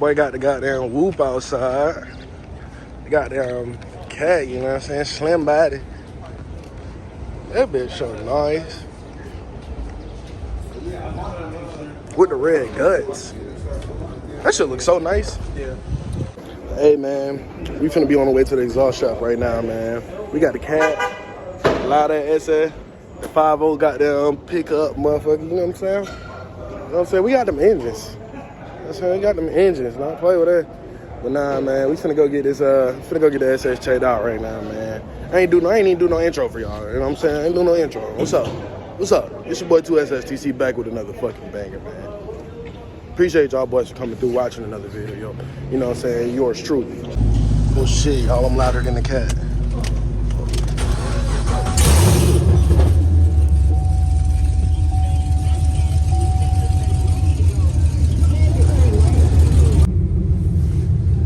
Boy got the goddamn whoop outside. The goddamn cat, you know what I'm saying? Slim body. That bitch so nice. With the red guts. That shit looks so nice. Yeah. Hey, man. We finna be on the way to the exhaust shop right now, man. We got the cat. A lot of SS. The 5.0 goddamn pickup, motherfucker. You know what I'm saying? You know what I'm saying? We got them engines. I'm saying, we got them engines. Don't play with that. But nah, man, we finna go get this. Finna go get the SS checked out right now, man. I ain't even do no intro for y'all. You know what I'm saying? I ain't do no intro. What's up? What's up? It's your boy 2SSTC back with another fucking banger, man. Appreciate y'all boys for coming through, watching another video. You know what I'm saying? Yours truly. Oh shit, y'all, I'm louder than the cat.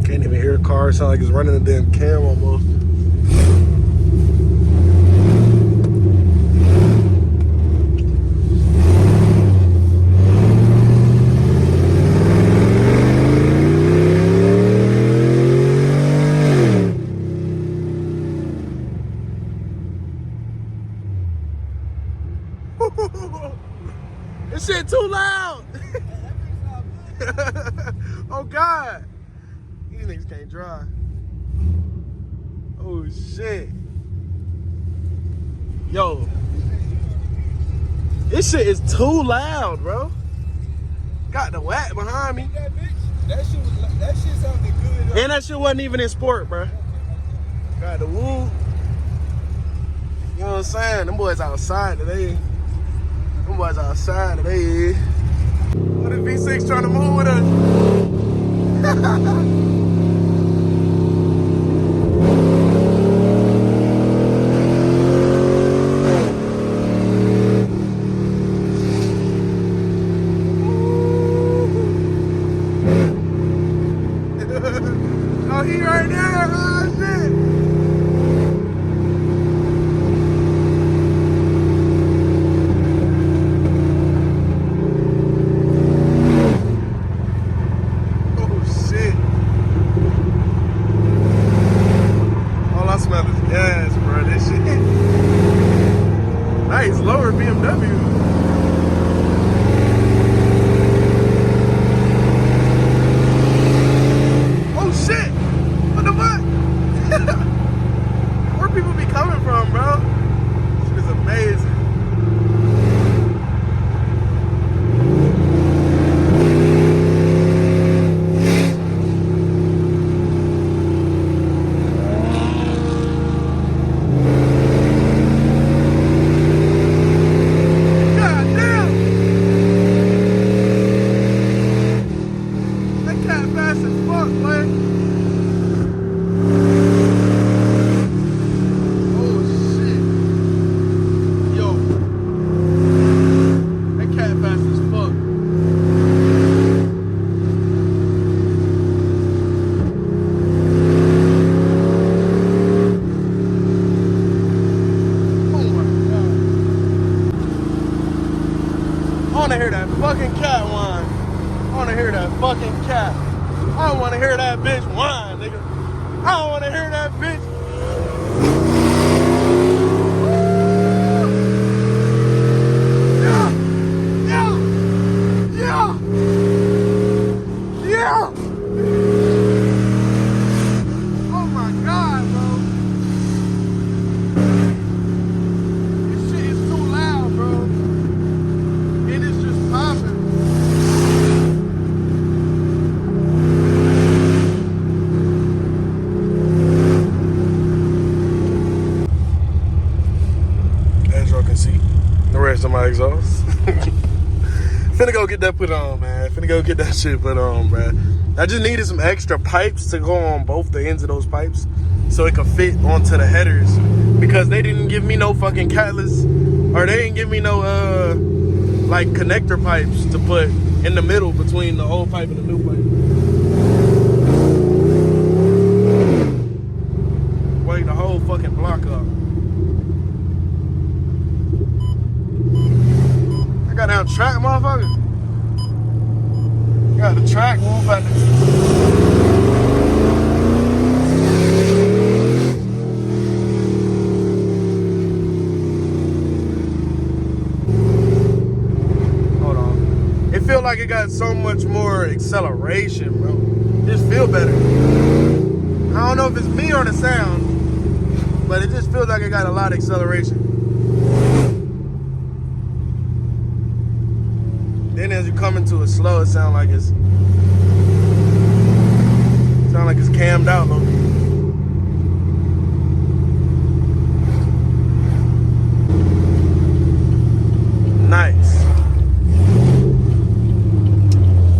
Can't even hear the car. Sound like it's running a damn cam almost. This shit too loud. Oh God. These niggas can't drive. Oh shit. Yo. This shit is too loud, bro. Got the whack behind me. That shit sounded good. And that shit wasn't even in sport, bro. Got the woo. You know what I'm saying? Them boys outside today. Them boys outside today. What is V6 trying to move with us? Oh, he right there. Oh, shit. Nice, lower BMW. Oh shit! What the fuck? Where people be coming from, bro? This is amazing. I wanna hear that fucking cat whine. I wanna hear that fucking cat. I don't wanna hear that bitch whine, nigga. I don't wanna hear that bitch. Yeah. Yeah. Yeah. Yeah. Oh my God, bro. This shit is too loud, bro. It is just popping. As y'all can see, the rest of my exhaust. Finna go get that put on, man. Finna go get that shit put on, man. I just needed some extra pipes to go on both the ends of those pipes so it could fit onto the headers, because they didn't give me no fucking catalyst, or they didn't give me no like connector pipes to put in the middle between the old pipe and the new pipe. Wait the whole fucking block up. I got down track, motherfucker. Got the track move at this. Hold on. It feel like it got so much more acceleration, bro. It just feel better. I don't know if it's me or the sound, but it just feels like it got a lot of acceleration. Then as you come into a slow, it sound like it's cammed out a little bit. Nice.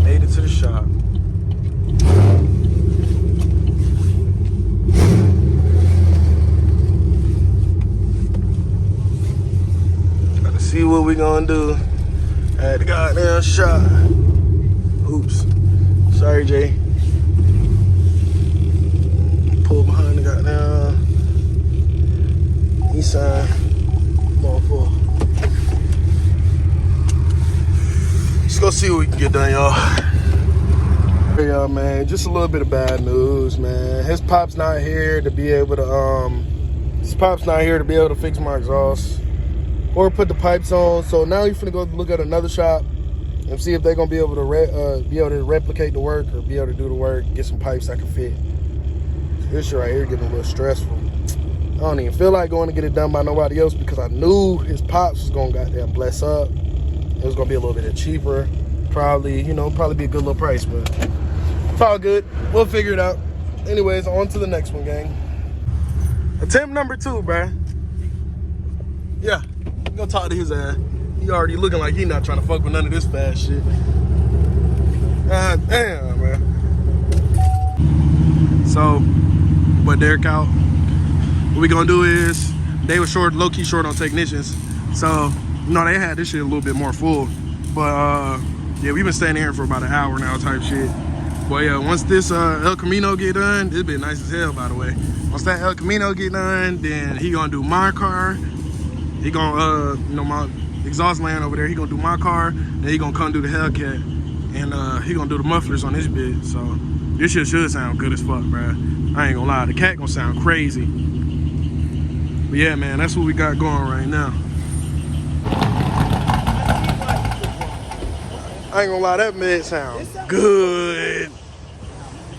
Made it to the shop. Gotta see what we gonna do at the goddamn shop. Oops. Sorry, Jay. Pull behind the goddamn Nissan. Motherfucker. Let's go see what we can get done, y'all. Hey, y'all, man. Just a little bit of bad news, man. His pop's not here to be able to fix my exhaust or put the pipes on. So now he's finna go look at another shop and see if they're gonna be able to replicate the work or be able to do the work, get some pipes that can fit. This shit right here getting a little stressful. I don't even feel like going to get it done by nobody else because I knew his pops was gonna goddamn bless up. It was gonna be a little bit cheaper. Probably be a good little price, but it's all good. We'll figure it out. Anyways, on to the next one, gang. Attempt number 2, bruh. Yeah, go talk to his ass. He already looking like he not trying to fuck with none of this fast shit. God damn, man. So, but Derek out. What we gonna do is, they were low-key short on technicians. So, they had this shit a little bit more full. But, yeah, we've been staying here for about an hour now type shit. But yeah, once this El Camino get done, this been nice as hell, by the way. Once that El Camino get done, then he gonna do my car. He gonna, my exhaust line over there, he gonna do my car. Then he gonna come do the Hellcat. And he gonna do the mufflers on this bit. So this shit should sound good as fuck, bruh. I ain't gonna lie, the cat gonna sound crazy. But yeah, man, that's what we got going right now. I ain't gonna lie, that mid sound good.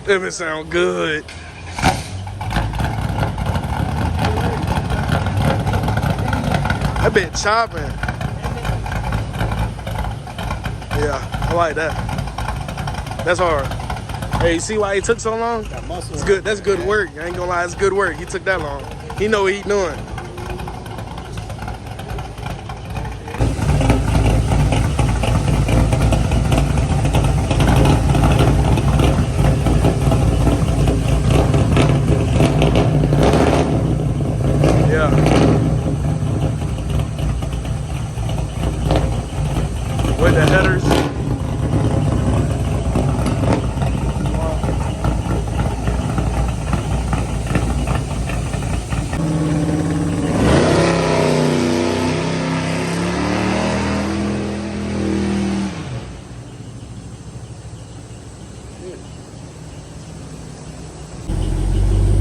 That mid sound good. That bit chopping. Yeah, I like that. That's hard. Hey, you see why he took so long? It's good. That's good work. I ain't gonna lie, it's good work. He took that long. He know what he doing. With the headers.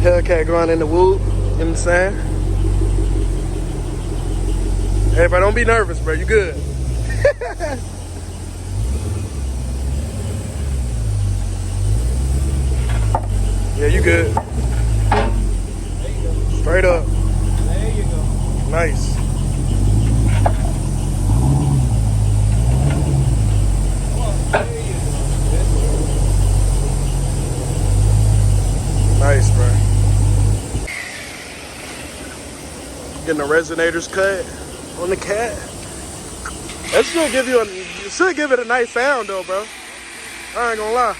Hellcat going in the whoop, you know what I'm saying? Everybody don't be nervous, bro, you good. Yeah, you good. There you go. Straight up. There you go. Nice. There you go. Nice, bro. Getting the resonators cut on the cat. That should give you should give it a nice sound though, bro. I ain't gonna lie.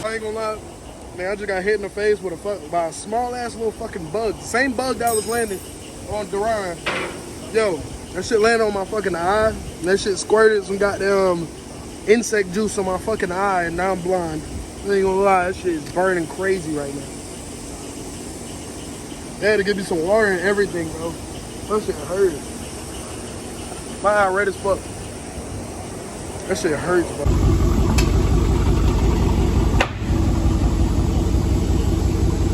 I ain't gonna lie, man. I just got hit in the face with by a small ass little fucking bug. The same bug that was landing on Duran. Yo, that shit landed on my fucking eye. And that shit squirted some goddamn insect juice on my fucking eye, and now I'm blind. I ain't gonna lie, that shit is burning crazy right now. They had to give me some water and everything, bro. That shit hurt. My eye red as fuck. That shit hurts, bro.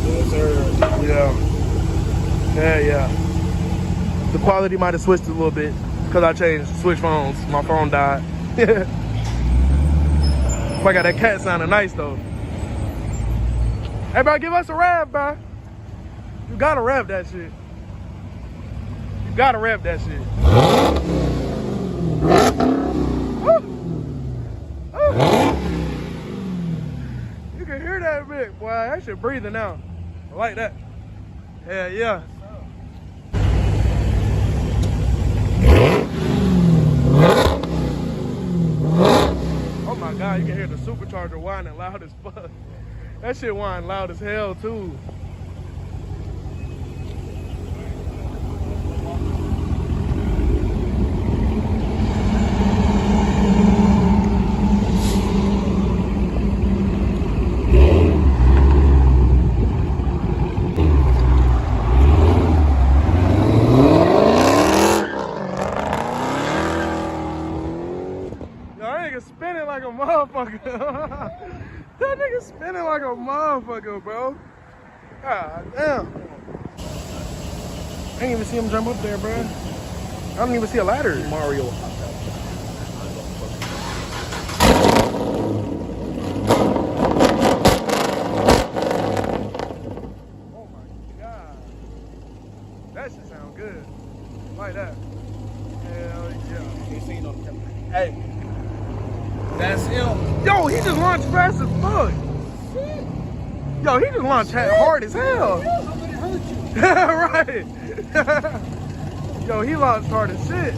Yes, sir. Yeah. The quality might have switched a little bit because I changed switch phones. My phone died. I got that cat sounding nice though. Hey, bro, give us a rev, bro. You gotta rev that shit. You gotta rev that shit. You can hear that bit, boy. That shit breathing out. I like that. Hell yeah. Oh my God, you can hear the supercharger whining loud as fuck. That shit whining loud as hell too. Spinning like a motherfucker. That nigga spinning like a motherfucker, bro. God damn. I didn't even see him jump up there, bro. I don't even see a ladder. Mario. Oh my God. That shit sound good. Like that. Hell yeah. You seen on the camera. Hey. That's him. Yo, he just launched fast as fuck. Shit. Yo, he just launched hard as hell. Somebody hurt you. Right. Yo, he launched hard as shit.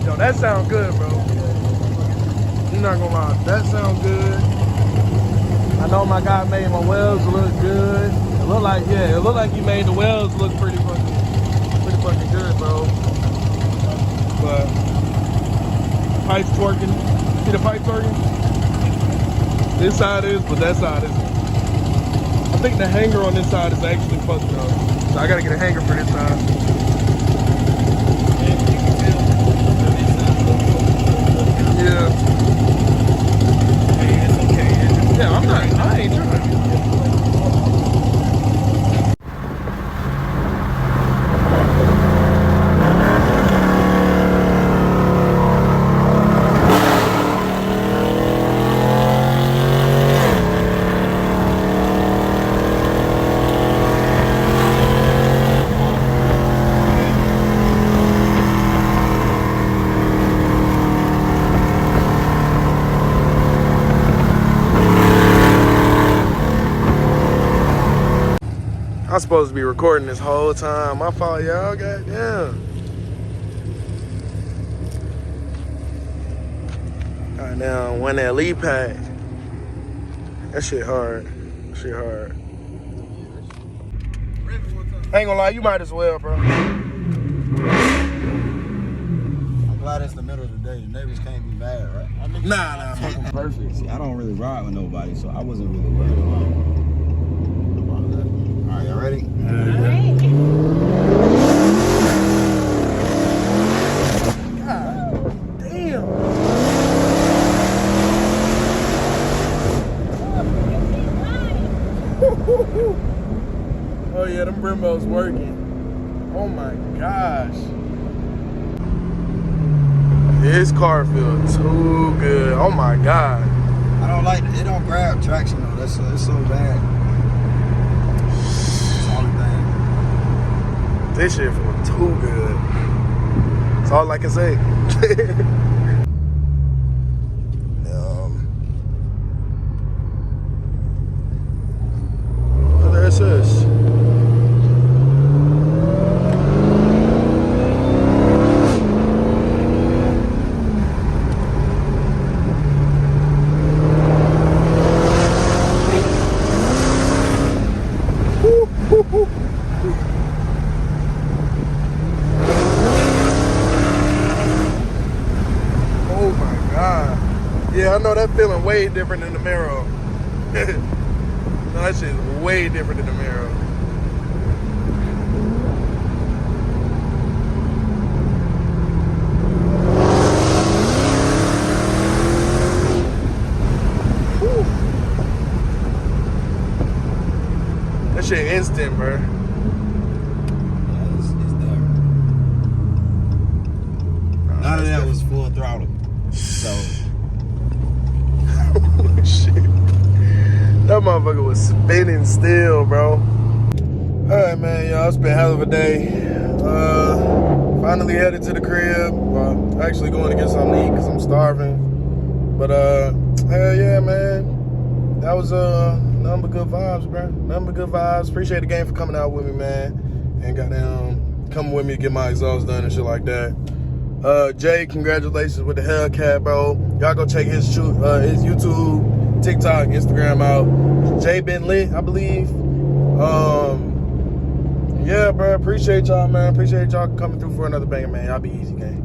Yo, that sounds good, bro. You're not gonna lie, that sounds good. I know my guy made my welds look good. It looked like, yeah, it looked like you made the welds look pretty fucking good, bro. But pipes twerking. See the pipe twerking? This side is, but that side isn't. I think the hanger on this side is actually fucked up. So I gotta get a hanger for this side. Yeah. Hey, it's okay. Yeah, I ain't tripping. I'm supposed to be recording this whole time. My fault, y'all. Goddamn. Goddamn, win that lead pack. That shit hard. That shit hard. I ain't gonna lie, you might as well, bro. I'm glad it's the middle of the day. The neighbors can't be mad, right? Nah. Perfect. See, I don't really ride with nobody, so I wasn't really worried about that. All right, y'all ready? God damn. Oh yeah, them Brembo's working. Oh my gosh. This car feels too good. Oh my God. I don't like it. It don't grab traction though. It's so bad. It's the only thing. This shit feels too good. That's all I can say. What is this? Oh my God. Yeah, I know that feeling way different than the Camaro. No, that shit is way different than the Camaro. shit instant, bro. Yeah, it's there. None of that was full throttle. So Shit. That motherfucker was spinning still, bro. Alright, man, y'all. It's been a hell of a day. Finally headed to the crib. Well, actually going to get something to eat because I'm starving. But, hell yeah, man. That was, nothing but good vibes, bro. Nothing but good vibes. Appreciate the game for coming out with me, man. And goddamn coming with me to get my exhaust done and shit like that. Jay, congratulations with the Hellcat, bro. Y'all go check his YouTube, TikTok, Instagram out. Jay been lit, I believe. Yeah, bro. Appreciate y'all, man. Appreciate y'all coming through for another banger, man. Y'all be easy, gang.